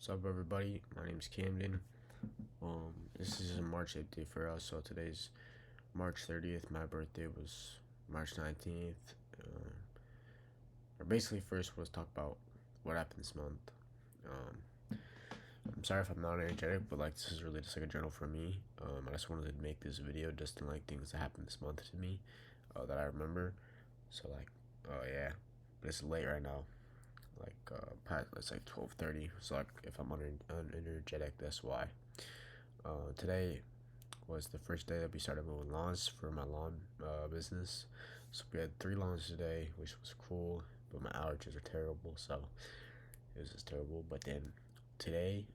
What's up, everybody? My name's Camden. This is a March update for us. So today's March 30th. My birthday was March 19th. Or basically, first let's talk about what happened this month. I'm sorry if I'm not energetic, but like this is really just like a journal for me. I just wanted to make this video just to like things that happened this month to me, that I remember. So like, oh yeah, but it's late right now. It's like 12:30. So like, if I'm unenergetic, that's why. Today was the first day that we started mowing lawns for my lawn business. So we had 3 lawns today, which was cool. But my allergies are terrible, so it was just terrible. But then today,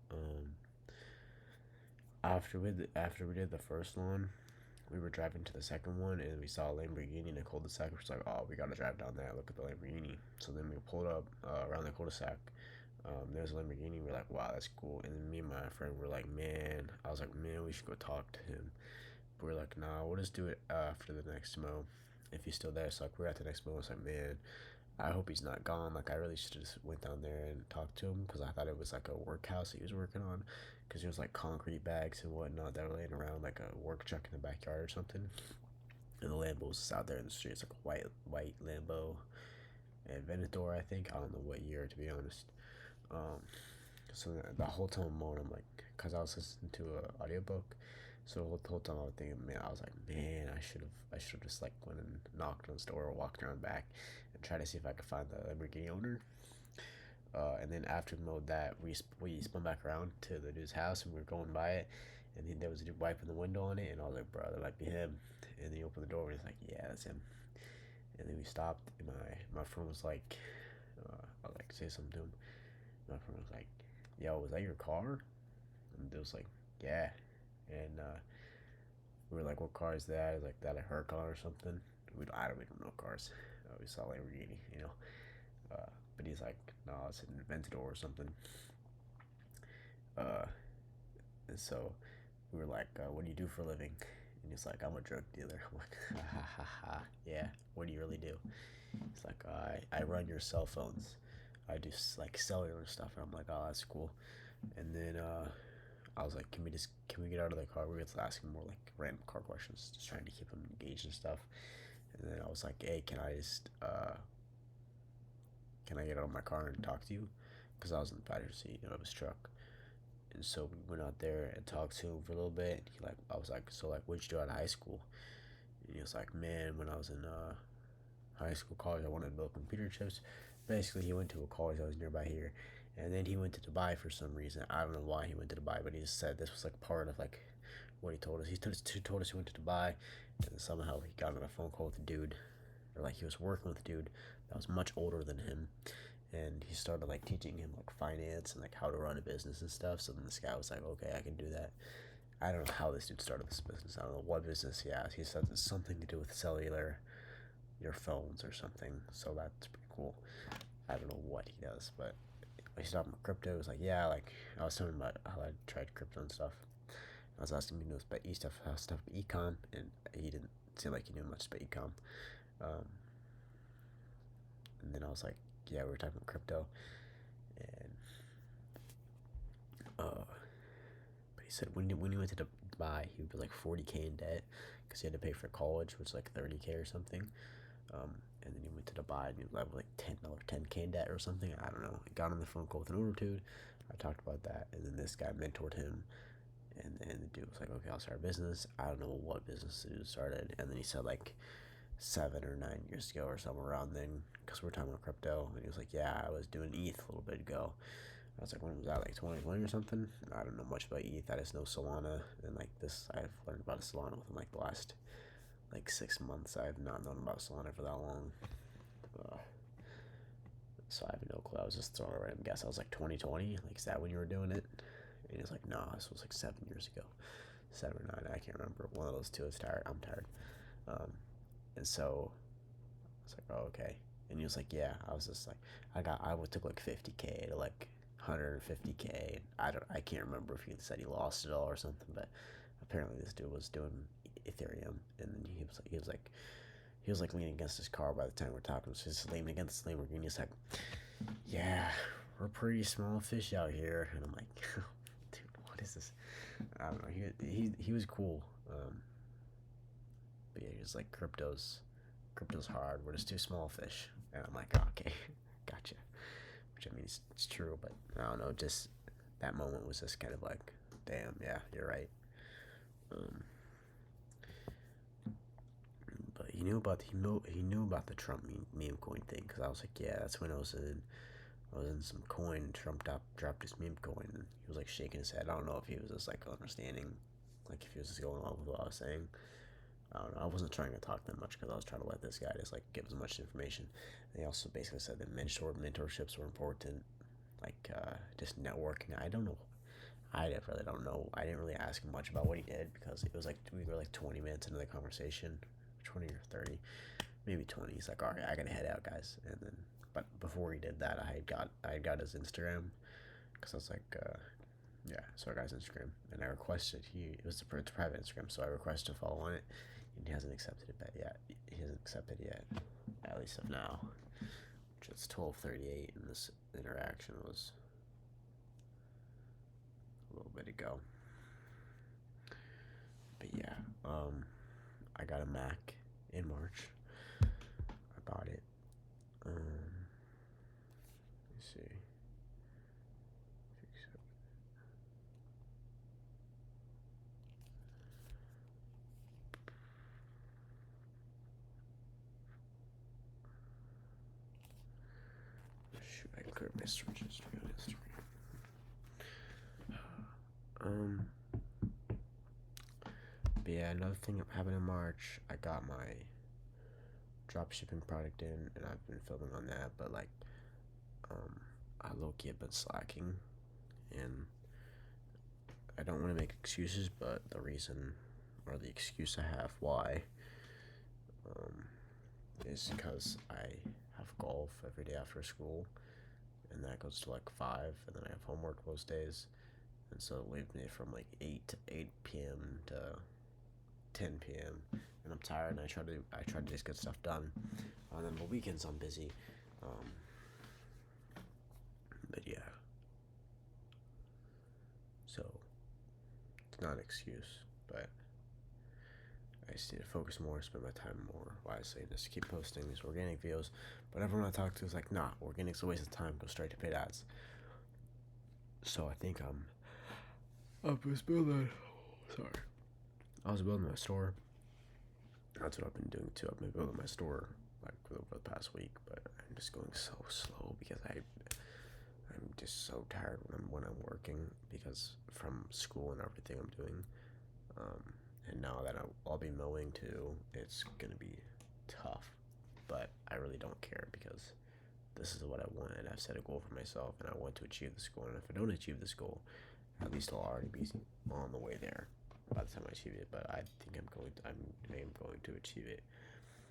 after we did the first lawn, we were driving to the second one and we saw a Lamborghini in a cul-de-sac. We're just like, oh, we gotta drive down there, look at the Lamborghini. So then we pulled up around the cul-de-sac. There's a Lamborghini. We're like, wow, that's cool. And then me and my friend were like, man, I was like, man, we should go talk to him. But we're like, nah, we'll just do it after the next mow if he's still there. So like, we're at the next mow. I was like, man, I hope he's not gone. Like, I really should have just went down there and talked to him because I thought it was like a workhouse he was working on, because there was like concrete bags and whatnot that were laying around, like a work truck in the backyard or something. And the Lambo was just out there in the street. It's like a white Lambo and Venator, I think. I don't know what year, to be honest. Um, so the whole time I'm mowing, I'm like, cause I was listening to a audiobook. So the whole time I was thinking, man, I was like, man, I should have just like went and knocked on the door or walked around back and try to see if I could find the Lamborghini owner. And then after we mowed that, we spun back around to the dude's house and we were going by it, and then there was a dude wiping the window on it, and I was like, bro, that might be him. And then he opened the door and he's like, yeah, that's him. And then we stopped, and my friend was like, I was like, say something to him. My friend was like, yo, was that your car? And it was like, yeah. And we were like, what car is that? Like, that a her car or something? We don't know cars. We saw Lamborghini, you know. But he's like, no, it's an Aventador or something. Uh, and so we were like, what do you do for a living? And he's like, I'm a drug dealer. I'm like, ha ha ha ha. Yeah, what do you really do? He's like, I run your cell phones. I do like cellular stuff. And I'm like, oh, that's cool. And then I was like, can we get out of the car? We were asking more like random car questions, just trying to keep him engaged and stuff. And then I was like, hey, can I get out of my car and talk to you? Because I was in the passenger seat of his truck. And so we went out there and talked to him for a little bit. And I was like, so like, what'd you do out of high school? And he was like, man, when I was in high school, college, I wanted to build computer chips. Basically, he went to a college that was nearby here, and then he went to Dubai for some reason. I don't know why he went to Dubai, but he just said this was like part of like what he told us. He told us he went to Dubai, and somehow he got on a phone call with a dude, or like he was working with a dude that was much older than him, and he started like teaching him like finance and like how to run a business and stuff. So then this guy was like, okay, I can do that. I don't know how this dude started this business. I don't know what business he has. He said it's something to do with cellular, your phones or something. So that's pretty cool. I don't know what he does, but he's talking about crypto. It was like, yeah, like I was telling him about how I tried crypto and stuff. I was asking him, about stuff econ, and he didn't seem like he knew much about econ. Um, and then I was like, yeah, we were talking about crypto, and but he said when he went to Dubai, he was like 40K in debt because he had to pay for college, which was like 30K or something. And then he went to Dubai and he was like 10K in debt or something. I don't know. I got on the phone call with an older dude. I talked about that, and then this guy mentored him. And then the dude was like, okay, I'll start a business. I don't know what business the dude started. And then he said like 7 or 9 years ago or somewhere around then, because we're talking about crypto. And he was like, yeah, I was doing ETH a little bit ago. I was like, when was that, like 2020 or something? I don't know much about ETH. I just know Solana. And like this, I've learned about Solana within like the last like 6 months. I have not known about Solana for that long. Uh, so I have no clue. I was just throwing a random guess. I was like 2020. Like, is that when you were doing it? And he was like, no, this was like 7 years ago. 7 or 9. I can't remember. One of those two. Is tired. I'm tired. Um, and so I was like, oh, okay. And he was like, yeah. I was just like, I took like 50K to like 150K. I can't remember if he said he lost it all or something, but apparently this dude was doing Ethereum, and then he was like leaning against his car by the time we're talking. So he's leaning against the Lamborghini. He's like, yeah, we're pretty small fish out here. And I'm like, dude, what is this? I don't know. He was cool. But yeah, he was like, crypto's hard. We're just two small fish. And I'm like, oh, okay, gotcha. Which I mean, it's true, but I don't know. Just that moment was just kind of like, damn, yeah, you're right. Um, but he knew about the Trump meme coin thing, because I was like, yeah, that's when I was in some coin. Trump dropped his meme coin, and he was like shaking his head. I don't know if he was just like understanding, like if he was just going along with what I was saying. I don't know. I wasn't trying to talk that much because I was trying to let this guy just like give as much information. And he also basically said that mentorships were important, like just networking. I don't know. I really don't know. I didn't really ask him much about what he did because it was like we were like 20 minutes into the conversation, 20 or 30, maybe 20. He's like, all right, I gotta head out, guys. And then, but before he did that, I got his Instagram because I was like, yeah, so I got his Instagram and I requested it was a private Instagram, so I requested to follow on it, and he hasn't accepted it yet. He hasn't accepted it yet, at least of now. Which is 12:38, and this interaction was a little bit ago. But yeah, I got a Mac in March. I bought it. Let me see. Shoot, I cleared my search history on Instagram. But yeah, another thing that happened in March, I got my drop shipping product in, and I've been filming on that. But like, I low key have been slacking, and I don't want to make excuses, but the reason or the excuse I have why um, is because I have golf every day after school, and that goes to like 5, and then I have homework most days, and so it leaves me from like 8 p.m. to 10 p.m. and I'm tired, and I try to just get stuff done. And then the weekends I'm busy. But yeah, so it's not an excuse, but I just need to focus more, spend my time more wisely, and just keep posting these organic videos. But everyone I talk to is like, nah, organic's a waste of time. Go straight to paid ads. So I think I was building. Sorry, I was building my store. That's what I've been doing too. I've been building my store like over the past week, but I'm just going so slow because I'm just so tired when I'm working because from school and everything I'm doing. And now that I'll be mowing too, it's gonna be tough. But I really don't care because this is what I want, and I've set a goal for myself, and I want to achieve this goal. And if I don't achieve this goal, at least I'll already be on the way there by the time I achieve it. But I think I am going to achieve it.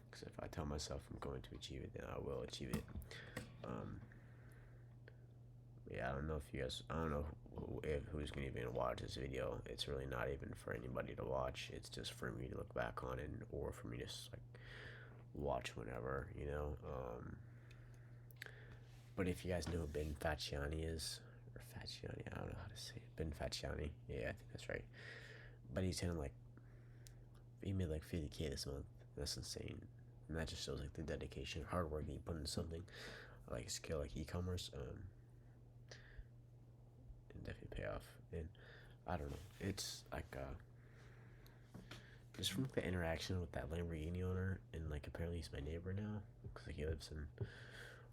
Because if I tell myself I'm going to achieve it, then I will achieve it. Yeah, I don't know if you guys, I don't know who's gonna even watch this video. It's really not even for anybody to watch. It's just for me to look back on it, or for me to just like watch whenever, you know. But if you guys know who Ben Facciani is, or Facciani, I don't know how to say it. Ben Facciani, yeah, I think that's right. But he made like 50K this month. That's insane, and that just shows like the dedication, hard work he put into something like a skill like e-commerce. Definitely pay off. And I don't know, it's like just from the interaction with that Lamborghini owner, and like apparently he's my neighbor now because like he lives in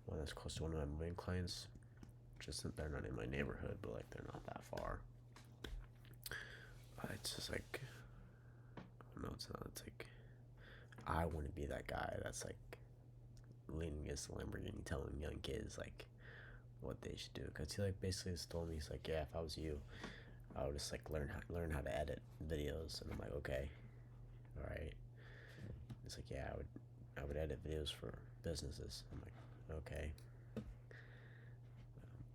one that's close to one of my main clients. Just that they're not in my neighborhood, but like they're not that far. It's just like I don't know. It's like I want to be that guy that's like leaning against the Lamborghini, telling young kids like what they should do. Cause he like basically just told me, he's like, yeah, if I was you, I would just like learn how to edit videos. And I'm like, okay, all right. It's like, yeah, I would edit videos for businesses. I'm like, okay,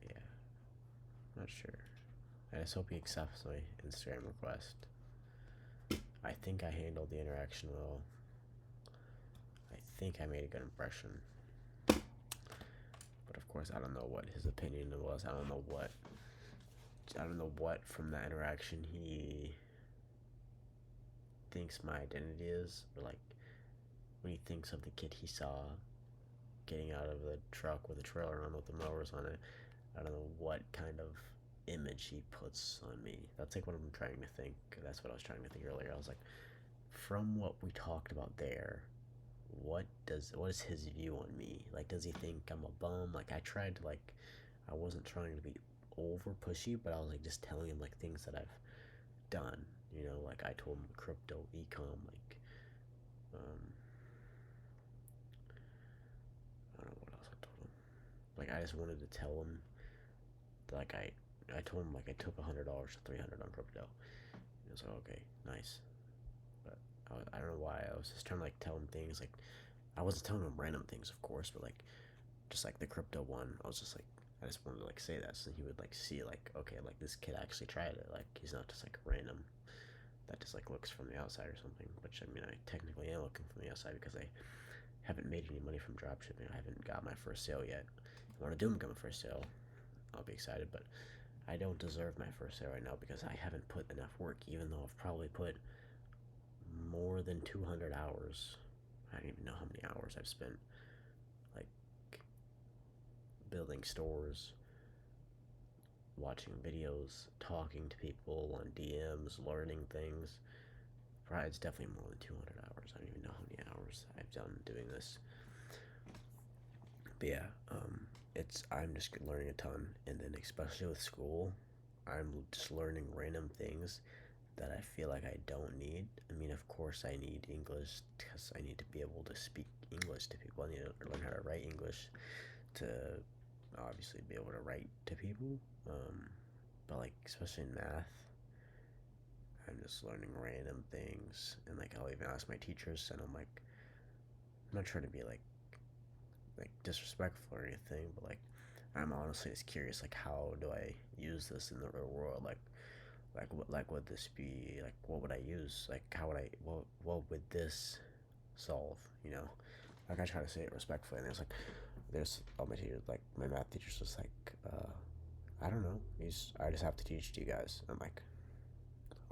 yeah, not sure. I just hope he accepts my Instagram request. I think I handled the interaction well. I think I made a good impression. But of course, I don't know what his opinion was. I don't know what from that interaction he thinks my identity is, or like when he thinks of the kid he saw getting out of the truck with a trailer on with the mowers on it. I don't know what kind of image he puts on me. That's like what I'm trying to think. That's what I was trying to think earlier. I was like, from what we talked about there, what is his view on me? Like, does he think I'm a bum? Like, I wasn't trying to be over pushy, but I was like just telling him like things that I've done. Like I told him crypto, ecom, like um, I don't know what else I told him. Like I just wanted to tell him, like I told him like I took $100 to 300 on crypto. He was like, okay, nice. But I don't know why I was just trying to like tell him things like I wasn't telling him random things, of course, but like just like the crypto one, I was just like I just wanted to like say that so he would like see like okay like this kid actually tried it, like he's not just like random that just like looks from the outside or something. Which I mean I technically am looking from the outside because I haven't made any money from dropshipping. I haven't got my first sale yet. I want to do my first sale. I'll be excited, but I don't deserve my first sale right now because I haven't put enough work, even though I've probably put more than 200 hours. I don't even know how many hours I've spent like building stores, watching videos, talking to people on DMs, learning things. Probably it's definitely more than 200 hours. I don't even know how many hours I've done doing this. But yeah, I'm just learning a ton, and then especially with school, I'm just learning random things that I feel like I don't need. I mean, of course, I need English because I need to be able to speak English to people. I need to learn how to write English to obviously be able to write to people. But like, especially in math, I'm just learning random things, and like I'll even ask my teachers, and I'm like, I'm not trying to be like disrespectful or anything, but like I'm honestly just curious, like how do I use this in the real world? Like would this be like what would I use? Like how would I what would this solve? Like I try to say it respectfully, and there's all my teachers like my math teacher's just like I don't know. I just have to teach it to you guys. I'm like,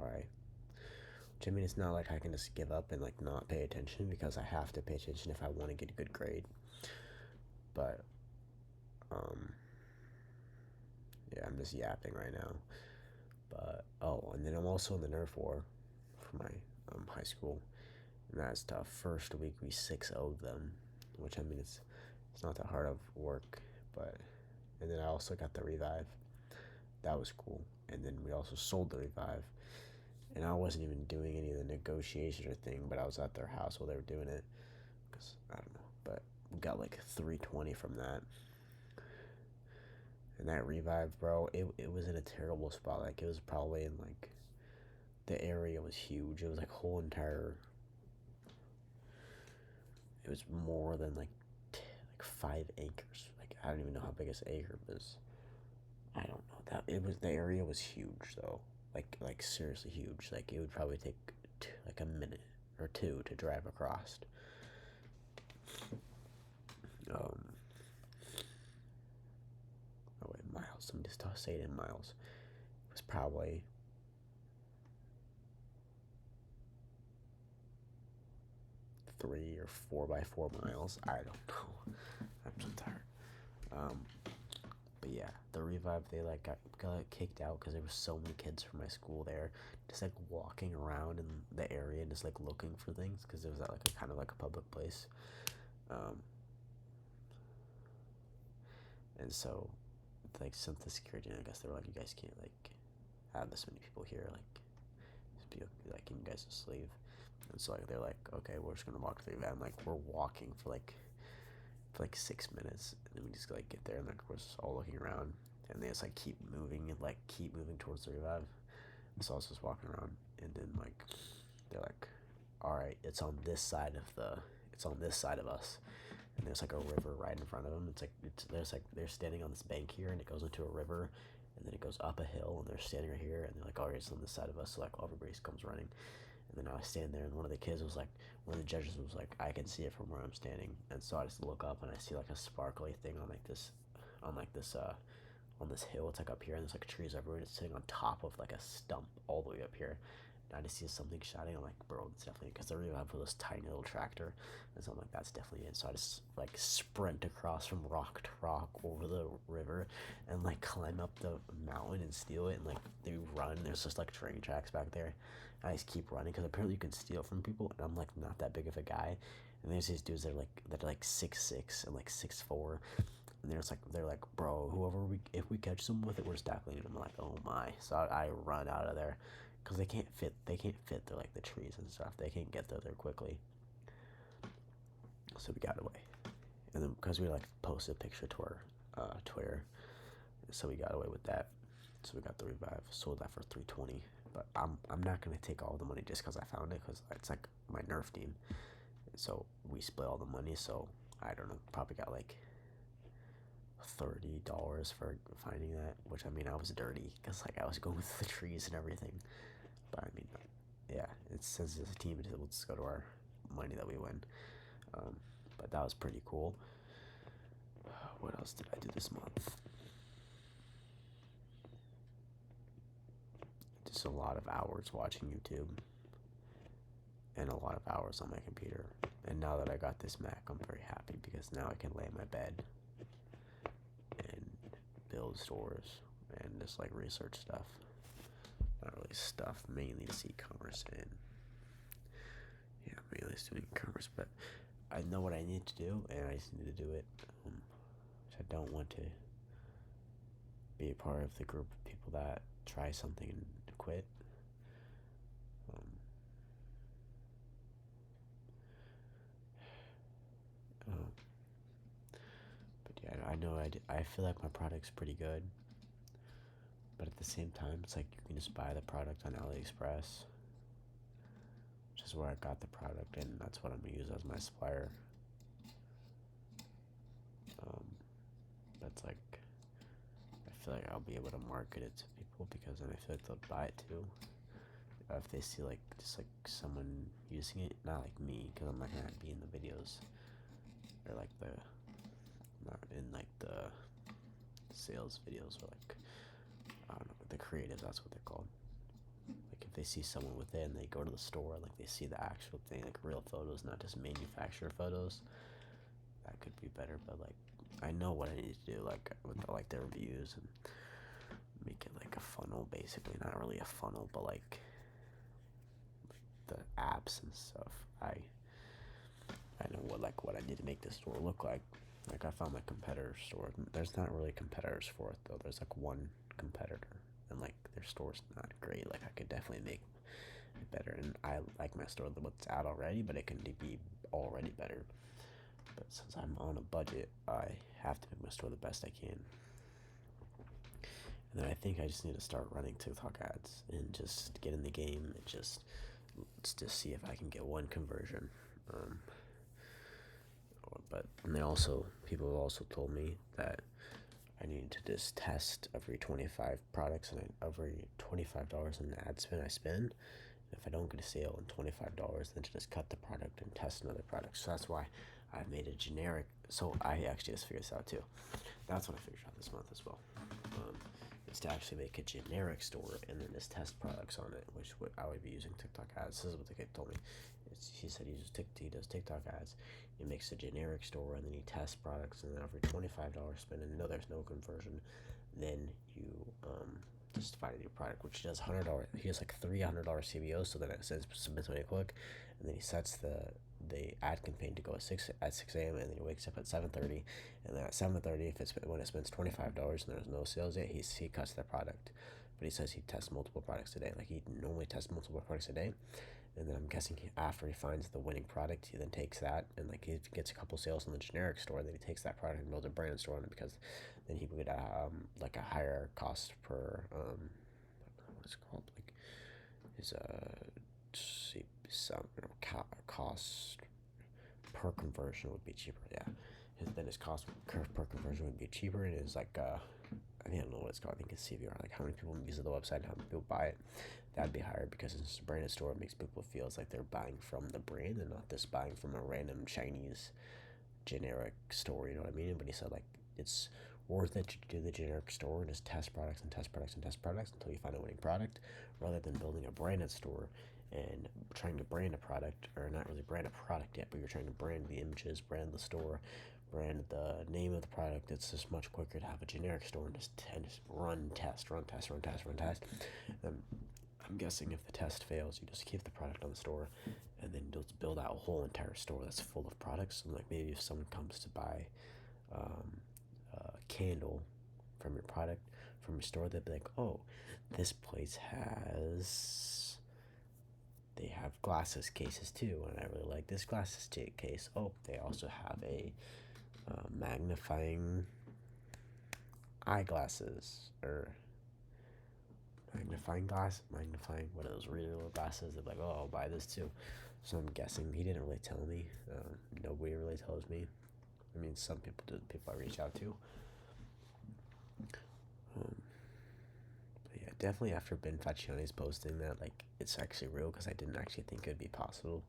all right. Which I mean, it's not like I can just give up and like not pay attention because I have to pay attention if I want to get a good grade. But um, yeah, I'm just yapping right now. But and then I'm also in the Nerf War for my high school, and that's tough. First week we 6-0'd them, which I mean it's not that hard of work, but and then I also got the revive. That was cool. And then we also sold the revive, and I wasn't even doing any of the negotiation or thing, but I was at their house while they were doing it, because I don't know, but we got like 320 from that. And that revive, bro, it was in a terrible spot. Like it was probably in like the area was huge. It was like whole entire. It was more than like 5 acres. Like I don't even know how big this acre is. I don't know that it was the area was huge though. Like seriously huge. Like it would probably take like a minute or two to drive across. Um. Oh wait, miles. Let me just say it in miles. It was probably 3 or 4 by 4 miles. I don't know. I'm so tired. Um, but yeah, the revive they like got kicked out because there was so many kids from my school there, just like walking around in the area and just like looking for things because it was at like a kind of like a public place. Um, and so like since the security, I guess they were like, you guys can't like have this many people here, like can you guys just leave? And so like they're like, okay, we're just gonna walk through that. And like we're walking for like 6 minutes, and then we just like get there, and like we're just all looking around, and they just like keep moving and like keep moving towards the revive. So I was just walking around, and then like they're like, all right, it's on this side of us, and there's like a river right in front of them. They're standing on this bank here, and it goes into a river, and then it goes up a hill, and they're standing right here, and they're like, all right, it's on this side of us. So like everybody comes running. And then I stand there, and one of the judges was like, I can see it from where I'm standing. And so I just look up, and I see like a sparkly thing on like this on like this on this hill. It's like up here, and there's like trees everywhere. And it's sitting on top of like a stump all the way up here. And I just see something shining. I'm like, bro, it's definitely because they really have this tiny little tractor, and so I'm like, that's definitely it. So I just like sprint across from rock to rock over the river, and like climb up the mountain and steal it. And like they run. There's just like train tracks back there. And I just keep running because apparently you can steal from people, and I'm like not that big of a guy. And there's these dudes that are like 6'6" and like 6'4", and they're like, bro, whoever if we catch them with it, we're just tackling them. I'm like, oh my! So I run out of there, cause they can't fit through like the trees and stuff. They can't get there quickly. So we got away, and then because we like posted a picture to our Twitter, so we got away with that. So we got the revive, sold that for 320. But I'm not gonna take all the money just cause I found it, cause it's like my Nerf team. So we split all the money. So I don't know, probably got like $30 for finding that, which I mean I was dirty because like I was going through the trees and everything. But I mean, yeah, it says as a team, let's go to our money that we win. Um, but that was pretty cool. What else did I do this month? Just a lot of hours watching YouTube and a lot of hours on my computer. And now that I got this Mac, I'm very happy because now I can lay in my bed and build stores and just like research stuff. Not really stuff, mainly just e-commerce, and yeah, mainly just doing e-commerce. But I know what I need to do, and I just need to do it. I don't want to be a part of the group of people that try something and quit. Um, um, but yeah, I know I feel like my product's pretty good, but at the same time, it's like you can just buy the product on AliExpress, which is where I got the product, and that's what I'm gonna use as my supplier. That's like, I feel like I'll be able to market it to people because then I feel like they'll buy it too. If they see like just like someone using it, not like me, because I'm not gonna be in the videos or like not in like the sales videos, or like I don't know, the creatives. That's what they're called. Like if they see someone with it and they go to the store, like they see the actual thing, like real photos, not just manufacturer photos. That could be better, but like I know what I need to do, like with like the reviews and make it like a funnel, basically. Not really a funnel, but like the apps and stuff. I know what I need to make this store look like. Like I found my competitor store. There's not really competitors for it though. There's like one competitor, and like their store's not great. Like I could definitely make it better, and I like my store what's out already, but it can be already better. But since I'm on a budget, I have to make my store the best I can. And then I think I just need to start running TikTok ads and just get in the game and just see if I can get one conversion. But and people have also told me that I need to just test every 25 products and every $25 in ad spend I spend. If I don't get a sale on $25, then to just cut the product and test another product. So that's why I've made a generic. So I actually just figured this out too. That's what I figured out this month as well. Is to actually make a generic store and then just test products on it, which I would be using TikTok ads. This is what the kid told me. He said he does TikTok ads. He makes a generic store and then he tests products, and then every $25 spend, and there's no conversion, then you just find a new product, which does $100. He has like $300 CBOs, so then it says submit when you click, and then he sets the ad campaign to go at 6 a.m. and then he wakes up at 7:30, and then at 7:30, when it spends $25 and there's no sales yet, he cuts the product. But he says he tests multiple products a day. Like he normally tests multiple products a day, and then I'm guessing after he finds the winning product, he then takes that and like he gets a couple sales in the generic store, then he takes that product and builds a brand store on it, because then he would like a higher cost per what's it called, like his cost per conversion would be cheaper. Yeah, then his cost per conversion would be cheaper, and it's like I don't know what it's called. I think it's CVR, like how many people visit the website and how many people buy it. That'd be higher because it's a branded store. It makes people feel like they're buying from the brand and not just buying from a random Chinese generic store. You know what I mean? But he said like it's Or that you do the generic store and just test products and test products and test products until you find a winning product, rather than building a branded store and trying to brand a product, or not really brand a product yet, but you're trying to brand the images, brand the store, brand the name of the product. It's just much quicker to have a generic store and just run test, run test, run test, run test. I'm guessing if the test fails, you just keep the product on the store, and then just build out a whole entire store that's full of products. And like maybe if someone comes to buy um, a candle from your product from your store, they'd be like, oh, this place has they have glasses cases too, and I really like this glasses case. Oh, they also have a magnifying eyeglasses, or magnifying one of those reader glasses. They're like, oh, I'll buy this too. So I'm guessing he didn't really tell me. Nobody really tells me. I mean, some people do. People I reach out to. Um, but yeah, definitely after Ben Faccione's posting that, like, it's actually real, because I didn't actually think it'd be possible,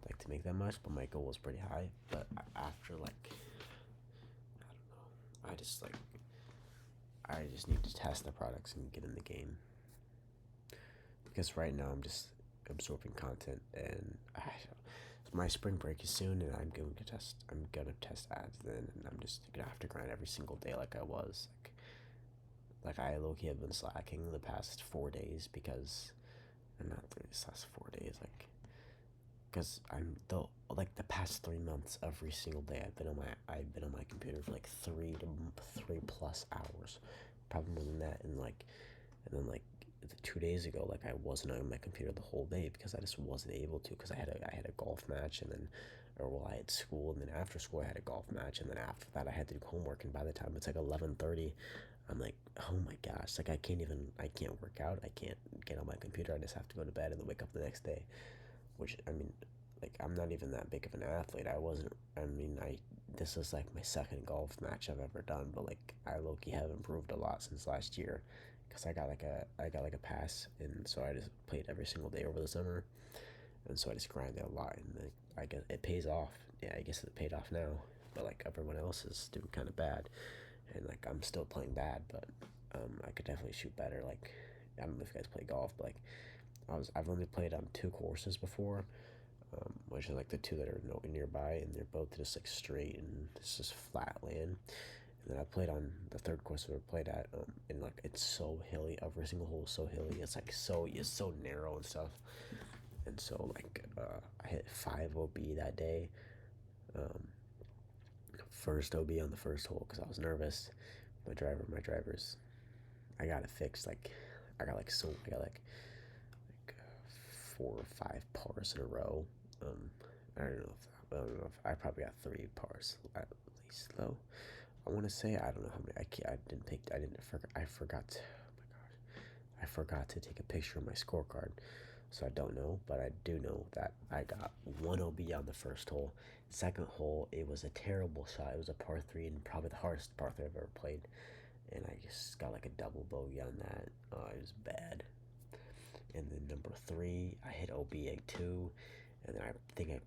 like, to make that much. But my goal was pretty high. But after, like, I don't know. I just need to test the products and get in the game, because right now I'm just absorbing content, and my spring break is soon, and I'm gonna test ads then, and I'm just gonna have to grind every single day like I was. Like I low-key have been slacking the past 4 days, because not this last 4 days, like, because the past 3 months, every single day I've been on my computer for like 3 plus hours, probably more than that. And then 2 days ago, like, I wasn't on my computer the whole day, because I just wasn't able to, because I had a golf match, and then, or well, I had school, and then after school I had a golf match, and then after that I had to do homework, and by the time it's like 11:30, I'm like, oh my gosh, like I can't work out, I can't get on my computer, I just have to go to bed and then wake up the next day. Which, I mean, like, I'm not even that big of an athlete. This is like my second golf match I've ever done, but like I low-key have improved a lot since last year, because I got like a pass, and so I just played every single day over the summer, and so I just grinded a lot, and like, I guess it pays off. Yeah, I guess it paid off now, but like everyone else is doing kind of bad, and like I'm still playing bad, but I could definitely shoot better. Like, I don't know if you guys play golf, but like I've only played on two courses before, which is like the two that are nearby, and they're both just like straight, and it's just flat land. And then I played on the third course we played at, and like it's so hilly. Every single hole is so hilly. It's so narrow and stuff. And so like I hit 5 OB that day. Um, First OB on the first hole, because I was nervous. My drivers, I got it fixed. Like I got like 4 or 5 pars in a row. Um, I don't know if I probably got 3 pars at least though. I want to say, I don't know how many. I forgot. Oh my gosh, I forgot to take a picture of my scorecard, so I don't know. But I do know that I got 1 OB on the first hole. Second hole, it was a terrible shot. It was a par three, and probably the hardest par three I've ever played. And I just got like a double bogey on that. It was bad. And then number three, I hit OB two, and then I think I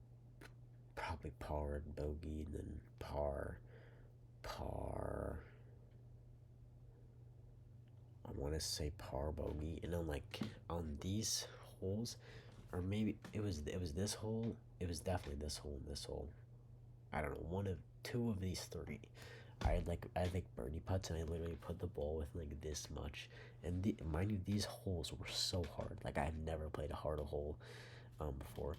probably parred bogey, and then par. I want to say par bogey, and then like on these holes, or maybe it was this hole. It was definitely this hole and this hole. I don't know, two of these three. I had like birdie putts, and I literally put the ball with like this much. And mind you, these holes were so hard. Like, I've never played a harder hole before.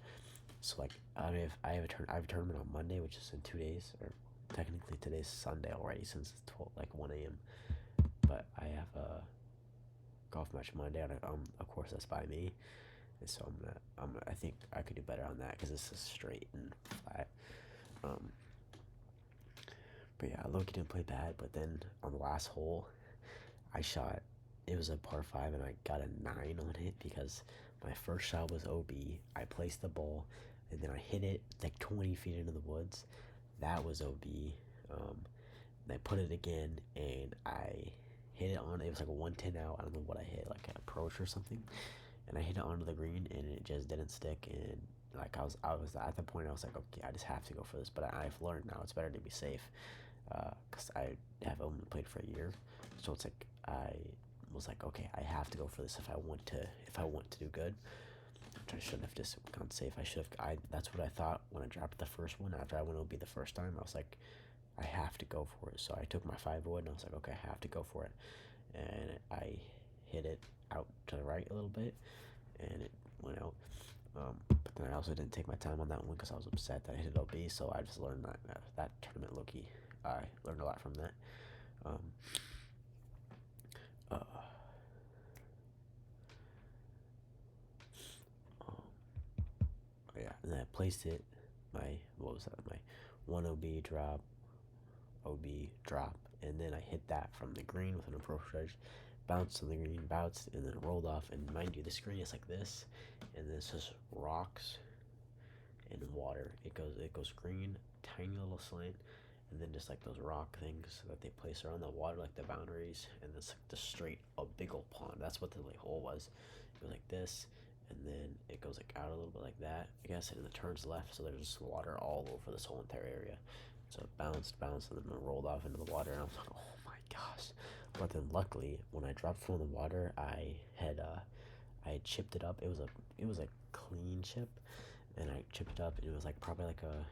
So like I have a tournament on Monday, which is in 2 days, or technically today's Sunday already, since it's 1 a.m. But I have a golf match Monday on a course that's by me, and so I think I could do better on that, because this is straight and flat. Um, but yeah, Loki didn't play bad. But then on the last hole, I shot. It was a par five, and I got a 9 on it, because my first shot was OB. I placed the ball, and then I hit it like 20 feet into the woods. That was OB. And I put it again, and I hit it on. It was like a 110 out. I don't know what I hit, like an approach or something. And I hit it onto the green, and it just didn't stick. And like I was at the point, I was like, okay, I just have to go for this. But I've learned now it's better to be safe. because I have only played for a year, so it's like I was like, okay, I have to go for this if I want to do good. I shouldn't have just gone safe. I should have. That's what I thought when I dropped the first one. After I went, it would be the first time. I was like, I have to go for it. So I took my 5 wood and I was like, okay, I have to go for it. And I hit it out to the right a little bit, and it went out. But then I also didn't take my time on that one because I was upset that I hit OB. So I just learned that tournament Loki. I learned a lot from that. Um, uh, um, yeah, and I placed it. My what was that? My one OB drop, and then I hit that from the green with an approach edge, bounced on the green, bounced, and then rolled off. And mind you, the screen is like this, and this is rocks and water. It goes green, tiny little slant, and then just like those rock things that they place around the water, like the boundaries, and this like the straight a big old pond. That's what the like hole was. It was like this, and then it goes like out a little bit like that, I guess, and then it turns left, so there's just water all over this whole entire area. So it bounced, and then rolled off into the water, and I was like, oh my gosh. But then luckily, when I dropped from the water, I had chipped it up. It was a clean chip, and I chipped it up, and it was like probably like a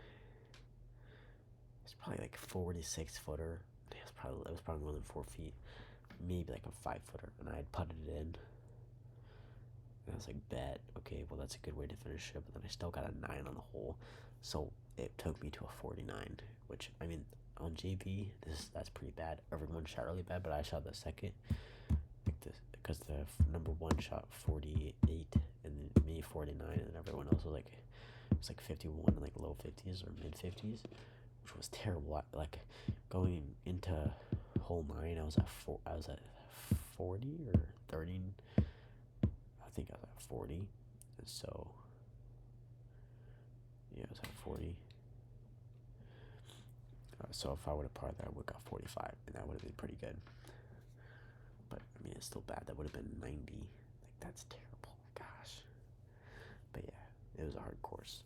it's probably like 46 footer. It was probably more than 4 feet, maybe like a 5 footer, and I had putted it in. And I was like, bet, okay, well that's a good way to finish it. But then I still got a 9 on the hole, so it took me to a 49. Which I mean, on JV, that's pretty bad. Everyone shot really bad, but I shot the second, like this, because the number one shot 48, and then me 49, and everyone else was like, it was like 51 and like low 50s or mid 50s, which was terrible. Like going into hole 9, I was at 40 or 30. I think I was at 40, and so yeah, I was at 40. So if I would have parred that, I would have got 45, and that would have been pretty good. But I mean, it's still bad. That would have been 90. Like that's terrible. Gosh. But yeah, it was a hard course.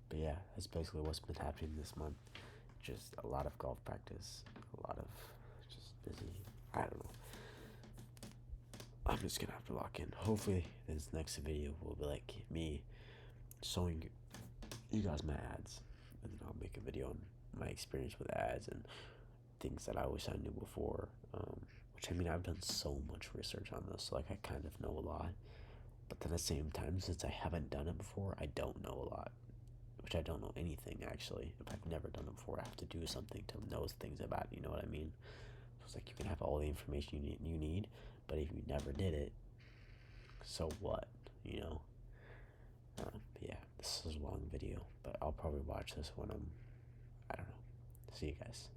But yeah, that's basically what's been happening this month. Just a lot of golf practice, a lot of just busy. I don't know. I'm just gonna have to lock in. Hopefully, this next video will be like me showing you guys my ads, and then I'll make a video on my experience with ads and things that I wish I knew before. Which I mean, I've done so much research on this, so like I kind of know a lot. But then at the same time, since I haven't done it before, I don't know a lot. Which I don't know anything actually. If I've never done it before, I have to do something to know things about it, you know what I mean? So it's like you can have all the information you need, but if you never did it, so what? You know? But yeah, this is a long video, but I'll probably watch this when I don't know. See you guys.